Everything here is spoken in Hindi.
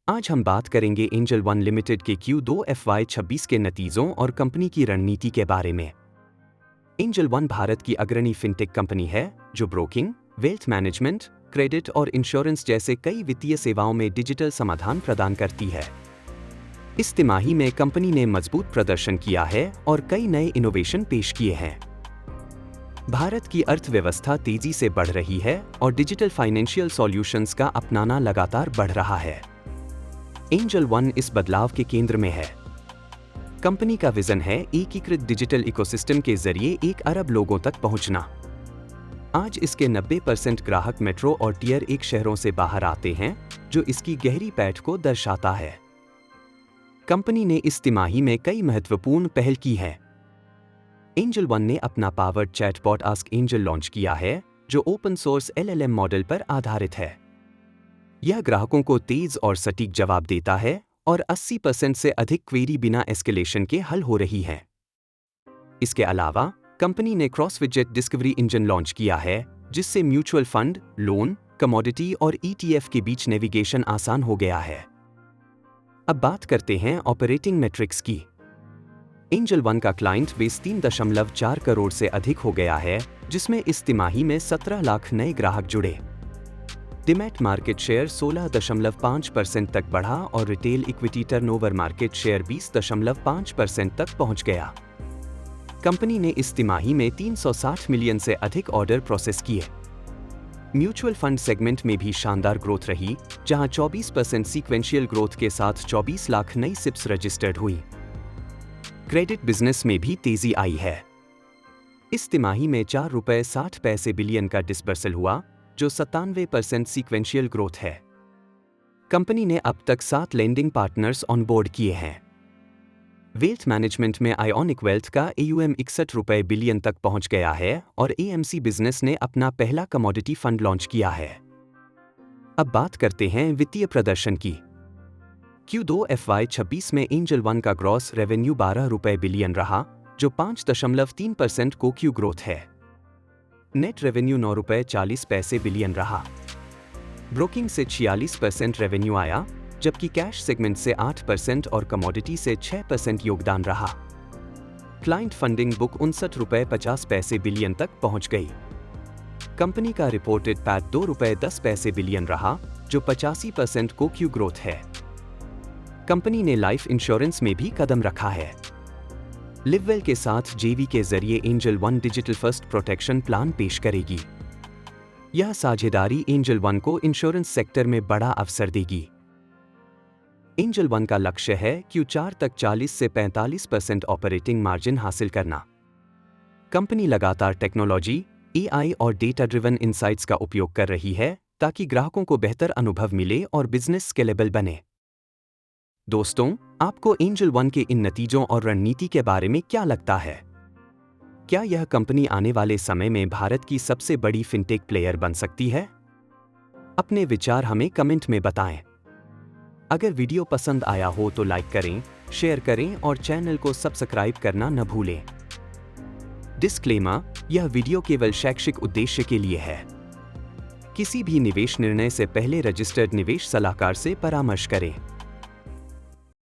आज हम बात करेंगे एंजल वन लिमिटेड के Q2 FY26 के नतीजों और कंपनी की रणनीति के बारे में। एंजल वन भारत की अग्रणी फिनटेक कंपनी है जो ब्रोकिंग, वेल्थ मैनेजमेंट, क्रेडिट और इंश्योरेंस जैसे कई वित्तीय सेवाओं में डिजिटल समाधान प्रदान करती है। इस तिमाही में कंपनी ने मजबूत प्रदर्शन किया है और कई नए इनोवेशन पेश किए हैं। भारत की अर्थव्यवस्था तेजी से बढ़ रही है और डिजिटल फाइनेंशियल सॉल्यूशंस का अपनाना लगातार बढ़ रहा है। एंजल वन इस बदलाव के केंद्र में है। कंपनी का विजन है एकीकृत डिजिटल इकोसिस्टम के जरिए 1 अरब लोगों तक पहुंचना। आज इसके 90% ग्राहक मेट्रो और टियर 1 शहरों से बाहर आते हैं, जो इसकी गहरी पैठ को दर्शाता है। कंपनी ने इस तिमाही में कई महत्वपूर्ण पहल की है। एंजल वन ने अपना powered chatbot ask angel launch किया है, जो ओपन सोर्स LLM मॉडल पर आधारित है। यह ग्राहकों को तेज और सटीक जवाब देता है और 80% से अधिक क्वेरी बिना एस्केलेशन के हल हो रही है। इसके अलावा कंपनी ने क्रॉस विजेट डिस्कवरी इंजन लॉन्च किया है, जिससे म्यूचुअल फंड, लोन, कमोडिटी और ETF के बीच नेविगेशन आसान हो गया है। अब बात करते हैं ऑपरेटिंग मैट्रिक्स की। एंजल वन का क्लाइंट बेस 3.4 करोड़ से अधिक हो गया है, जिसमें इस तिमाही में 17 लाख नए ग्राहक जुड़े। डीमैट मार्केट शेयर 16.5% तक बढ़ा और retail equity turnover market share 20.5% तक पहुंच गया। कंपनी ने इस तिमाही में 360 मिलियन से अधिक ऑर्डर प्रोसेस किए। म्यूचुअल फंड सेगमेंट में भी शानदार ग्रोथ रही, जहां 24% सीक्वेंशियल ग्रोथ के साथ 24 लाख नई सिप्स रजिस्टर्ड हुई। क्रेडिट बिजनेस में भी तेजी आई है। इस तिमाही में ₹4.60 बिलियन का डिसबर्सल हुआ, जो 97% सीक्वेंशियल ग्रोथ है। कंपनी ने अब तक 7 लेंडिंग पार्टनर्स ऑन बोर्ड किए हैं। वेल्थ मैनेजमेंट में आयोनिक वेल्थ का AUM ₹61 बिलियन तक पहुंच गया है और AMC बिजनेस ने अपना पहला कमोडिटी फंड लॉन्च किया है। अब बात करते हैं वित्तीय प्रदर्शन की। Q2 FY26 में एंजल वन का ग्रॉस रेवेन्यू ₹12 बिलियन रहा, जो 5.3% QoQ ग्रोथ है। नेट रेवेन्यू ₹9.40 बिलियन रहा। ब्रोकिंग से 46% रेवेन्यू आया, जबकि कैश सेगमेंट से 8% और कमोडिटी से 6% योगदान रहा। क्लाइंट फंडिंग बुक ₹59.50 बिलियन तक पहुंच गई। कंपनी का रिपोर्टेड पैट ₹2.10 बिलियन रहा, जो 85% QoQ ग्रोथ है। कंपनी ने लाइफ इंश्योरेंस में भी कदम रखा है। लिववेल के साथ JV के जरिए angel one digital first protection plan पेश करेगी। यह साझेदारी एंजल वन को इंश्योरेंस सेक्टर में बड़ा अवसर देगी। एंजल वन का लक्ष्य है Q4 तक 40 से 45% ऑपरेटिंग मार्जिन हासिल करना। कंपनी लगातार टेक्नोलॉजी, AI और डेटा ड्रिवन इनसाइट्स का उपयोग कर रही है, ताकि ग्राहकों को बेहतर अनुभव मिले और बिजनेस स्केलेबल बने। दोस्तों, आपको एंजल वन के इन नतीजों और रणनीति के बारे में क्या लगता है? क्या यह कंपनी आने वाले समय में भारत की सबसे बड़ी फिनटेक प्लेयर बन सकती है? अपने विचार हमें कमेंट में बताएं। अगर वीडियो पसंद आया हो तो लाइक करें, शेयर करें और चैनल को सब्सक्राइब करना न भूलें। डिस्क्लेमर: यह वीडियो केवल शैक्षिक उद्देश्य के लिए है। किसी भी निवेश निर्णय से पहले रजिस्टर्ड निवेश सलाहकार से परामर्श करें।